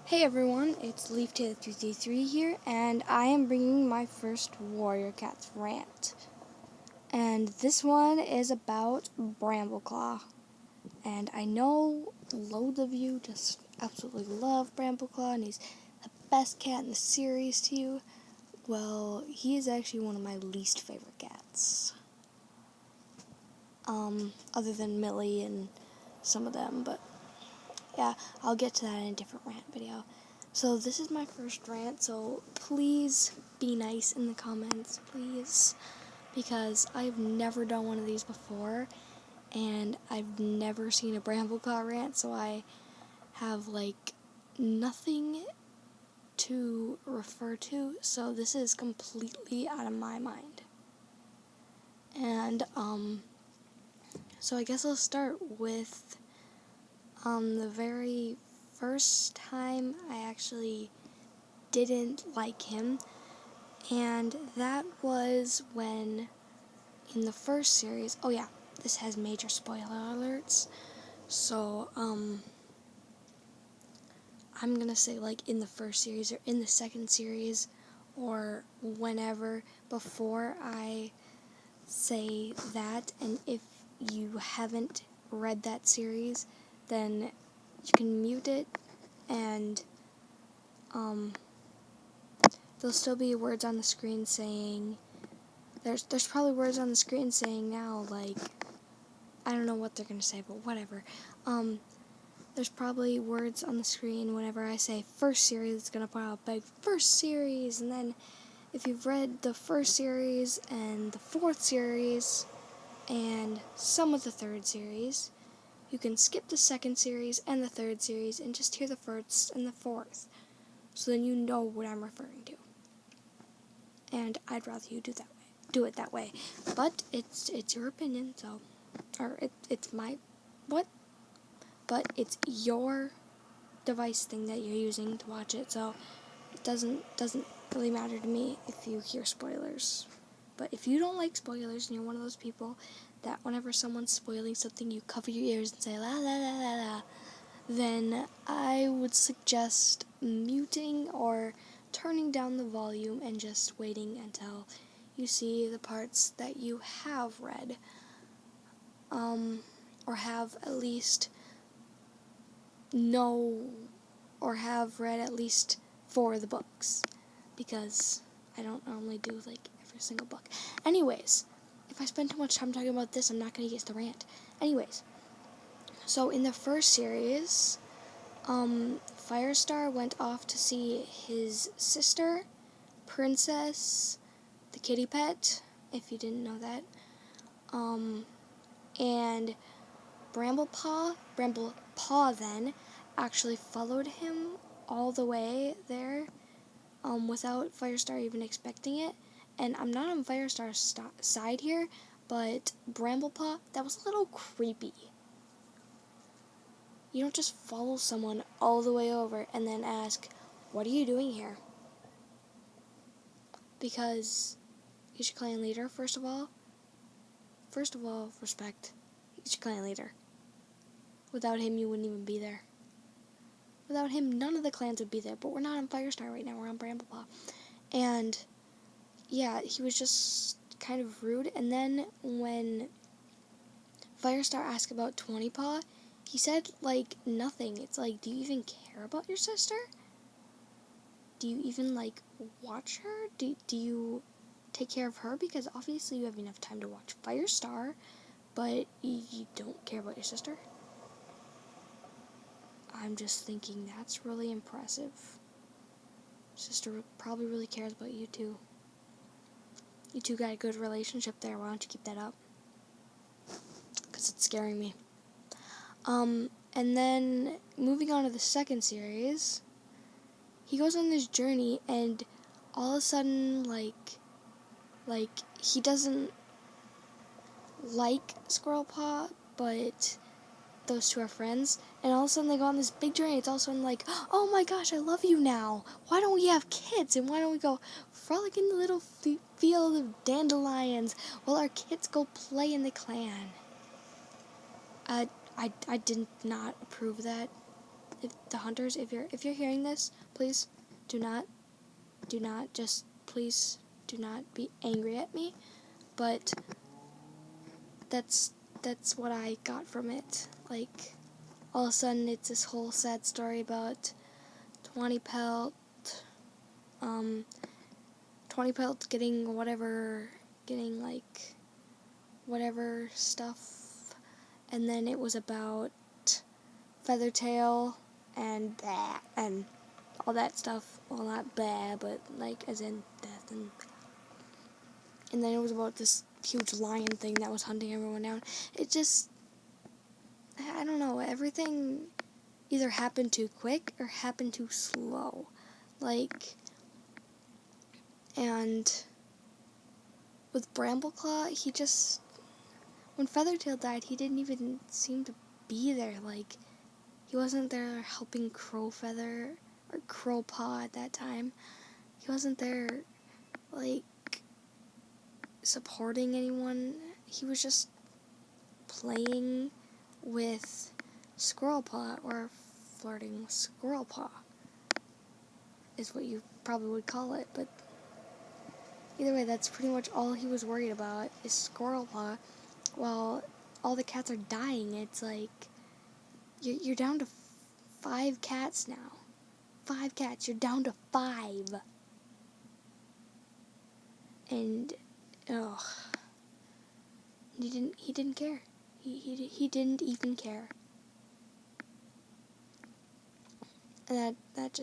Hey everyone, it's LeafTaylor233 here, and I am bringing my first Warrior Cats rant. And this one is about Brambleclaw. And I know loads of you just absolutely love Brambleclaw, and he's the best cat in the series to you. Well, he is actually one of my least favorite cats. Other than Millie and some of them, but yeah, I'll get to that in a different rant video. So this is my first rant, so please be nice in the comments, please, because I've never done one of these before, and I've never seen a Brambleclaw rant, so I have, nothing to refer to, so this is completely out of my mind. And, so I guess I'll start with, the very first time I actually didn't like him, and that was when in the first series, oh yeah, this has major spoiler alerts, so I'm gonna say in the first series or in the second series or whenever before I say that, and if you haven't read that series, then you can mute it, and there'll still be words on the screen saying, there's probably words on the screen saying now, I don't know what they're going to say, but whatever. There's probably words on the screen whenever I say first series, it's going to put out a big first series, and then if you've read the first series and the fourth series and some of the third series, you can skip the second series and the third series and just hear the first and the fourth, so then you know what I'm referring to. And I'd rather you do it that way. But it's your opinion, so, or it's my, what? But it's your device thing that you're using to watch it, so it doesn't really matter to me if you hear spoilers. But if you don't like spoilers and you're one of those people that whenever someone's spoiling something, you cover your ears and say la la la la la, then I would suggest muting or turning down the volume and just waiting until you see the parts that you have read, or have at least have read at least 4 of the books, because I don't normally do every single book. Anyways, if I spend too much time talking about this, I'm not going to get to the rant. Anyways, so in the first series, Firestar went off to see his sister, Princess, the kitty pet, if you didn't know that, and Bramblepaw then actually followed him all the way there, without Firestar even expecting it. And I'm not on Firestar's side here, but Bramblepaw, that was a little creepy. You don't just follow someone all the way over and then ask, what are you doing here? Because he's your clan leader, first of all. First of all, respect. He's your clan leader. Without him, you wouldn't even be there. Without him, none of the clans would be there. But we're not on Firestar right now, we're on Bramblepaw. And, yeah, he was just kind of rude. And then when Firestar asked about 20paw, he said, nothing. It's do you even care about your sister? Do you even, watch her? Do you take care of her? Because obviously you have enough time to watch Firestar, but you don't care about your sister? I'm just thinking that's really impressive. Sister probably really cares about you too. You two got a good relationship there. Why don't you keep that up? Because it's scaring me. And then moving on to the second series, he goes on this journey, and all of a sudden, he doesn't like Squirrelpaw, but those two are friends, and all of a sudden they go on this big journey. It's all of a sudden oh my gosh, I love you now. Why don't we have kids, and why don't we go frolic in the little field of dandelions while our kids go play in the clan? I did not approve of that. if the hunters, if you're hearing this, please do not please do not be angry at me, but that's what I got from it. Like, all of a sudden it's this whole sad story about 20 Pelt getting whatever stuff, and then it was about Feathertail and blah, and all that stuff. Well, not blah, but like as in death, and then it was about this huge lion thing that was hunting everyone down. It just, I don't know, everything either happened too quick or happened too slow. Like, and with Brambleclaw, when Feathertail died, he didn't even seem to be there. Like, he wasn't there helping Crowpaw at that time. He wasn't there, like, supporting anyone. He was just playing with Squirrelpaw, or flirting with Squirrelpaw, is what you probably would call it. But either way, that's pretty much all he was worried about, is Squirrelpaw. While all the cats are dying, it's like, you're down to 5 cats now. 5 cats, you're down to 5. And, ugh. He didn't care. He didn't even care. And that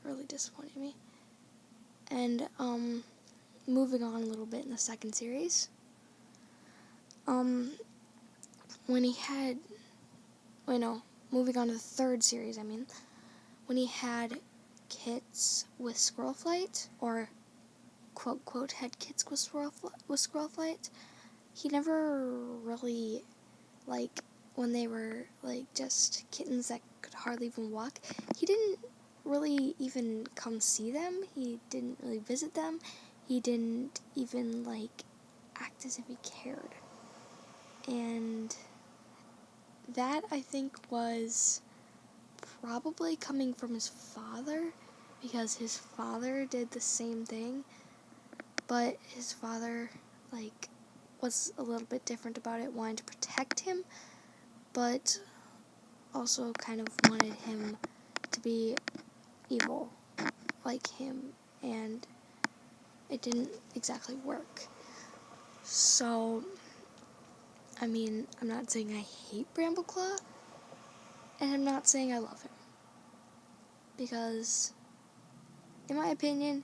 really disappointed me. And, moving on a little bit in the second series, moving on to the third series, when he had kits with Squirrelflight, or quote had kits with Squirrelflight, he never really, like, when they were, like, just kittens that could hardly even walk, he didn't really even come see them. He didn't really visit them. He didn't even, like, act as if he cared. And that, I think, was probably coming from his father, because his father did the same thing, but his father, like, was a little bit different about it, wanted to protect him, but also kind of wanted him to be evil like him, and it didn't exactly work. So, I'm not saying I hate Brambleclaw, and I'm not saying I love him, because, in my opinion,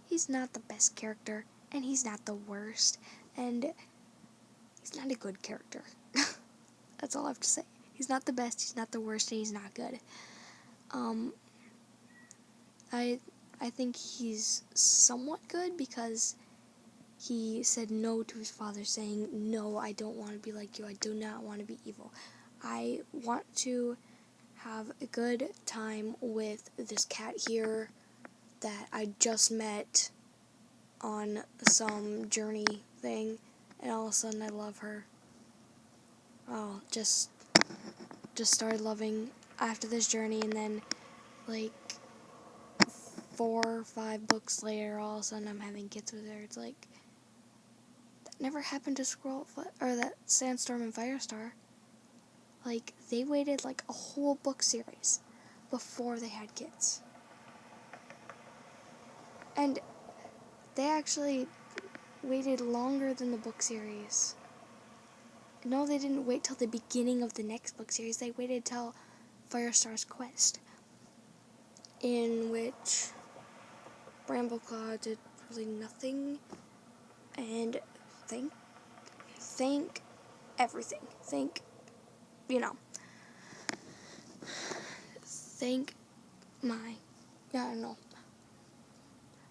he's not the best character, and he's not the worst, and he's not a good character. That's all I have to say. He's not the best, he's not the worst, and he's not good. I think he's somewhat good because he said no to his father, saying, no, I don't want to be like you, I do not want to be evil. I want to have a good time with this cat here that I just met on some journey thing, and all of a sudden I love her. Oh, just started loving after this journey, and then, like, 4 or 5 books later, all of a sudden I'm having kids with her. It's like, that never happened to that Sandstorm and Firestar. Like, they waited like a whole book series before they had kids. And they actually waited longer than the book series. No, they didn't wait till the beginning of the next book series. They waited till Firestar's Quest, in which Brambleclaw did really nothing, and thank everything. Thank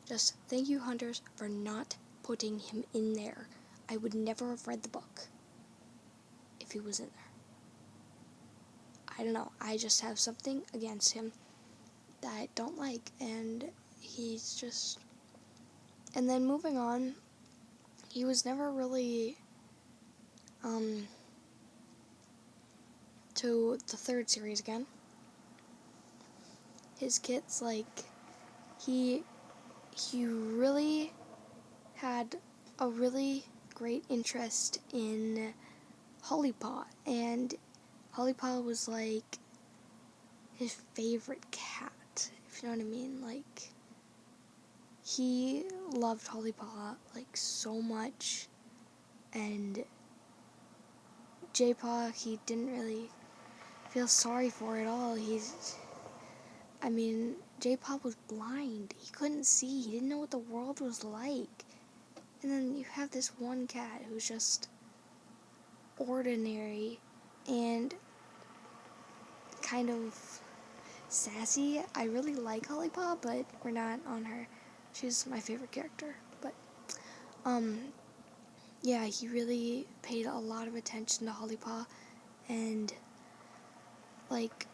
Just thank you, hunters, for not putting him in there. I would never have read the book if he was in there. I don't know. I just have something against him that I don't like, and he's just... And then moving on, he was never really to the third series again. his kits, like, he really had a really great interest in Hollypaw, and Hollypaw was like his favorite cat, if you know what I mean. Like, he loved Hollypaw like so much, and J-Paw he didn't really feel sorry for at all. J-Paw was blind. He couldn't see. He didn't know what the world was like. And then you have this one cat who's just ordinary and kind of sassy. I really like Hollypaw, but we're not on her. She's my favorite character. But, yeah, he really paid a lot of attention to Hollypaw and, like,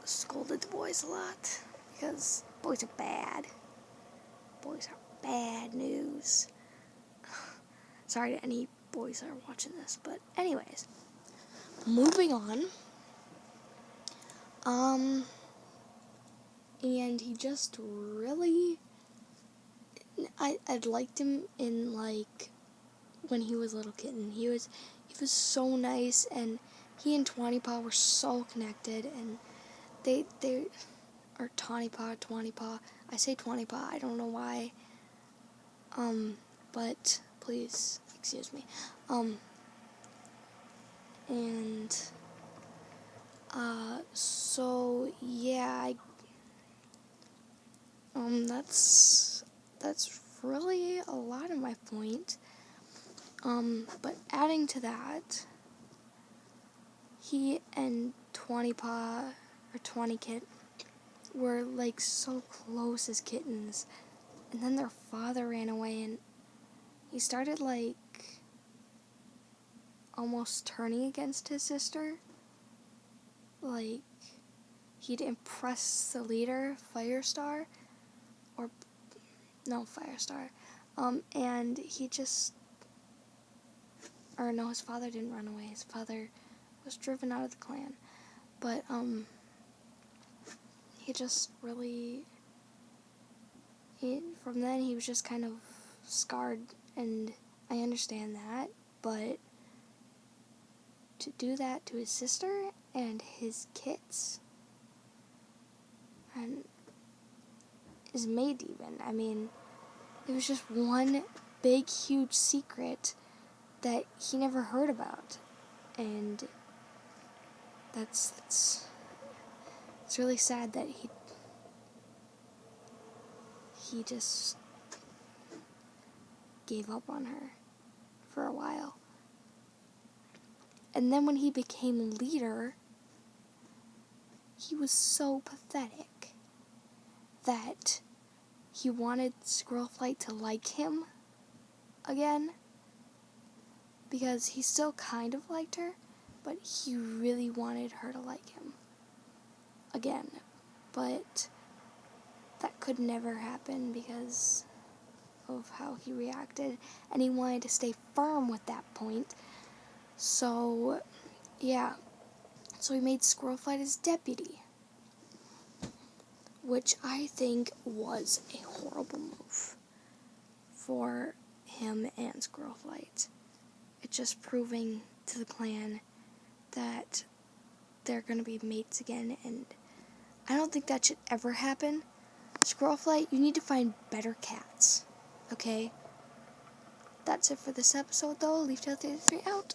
scolded the boys a lot because boys are bad. Boys are bad news. Sorry to any boys that are watching this, but anyways, moving on. And he just really, I liked him in, like, when he was a little kitten. He was so nice, and he and Tawnypaw were so connected, and they or Tawnypaw. I say Tawnypaw, I don't know why. But please excuse me. So yeah, that's really a lot of my point. But adding to that, he and Tawnypaw or Twantykit were like so close as kittens, and then their father ran away, and he started like almost turning against his sister. Like, he'd impress the leader, Firestar, and he just, his father didn't run away. His father was driven out of the clan, but he just really, from then he was just kind of scarred, and I understand that, but to do that to his sister and his kits, and his maid even, it was just one big, huge secret that he never heard about, and it's really sad that he just gave up on her for a while. And then when he became leader, he was so pathetic that he wanted Squirrelflight to like him again, because he still kind of liked her, but he really wanted her to like him again. But that could never happen because of how he reacted, and he wanted to stay firm with that point. So, yeah. So he made Squirrelflight his deputy, which I think was a horrible move for him and Squirrelflight. It's just proving to the clan that they're going to be mates again, and I don't think that should ever happen. Squirrelflight, you need to find better cats, okay? That's it for this episode, though. LeafTail33 out.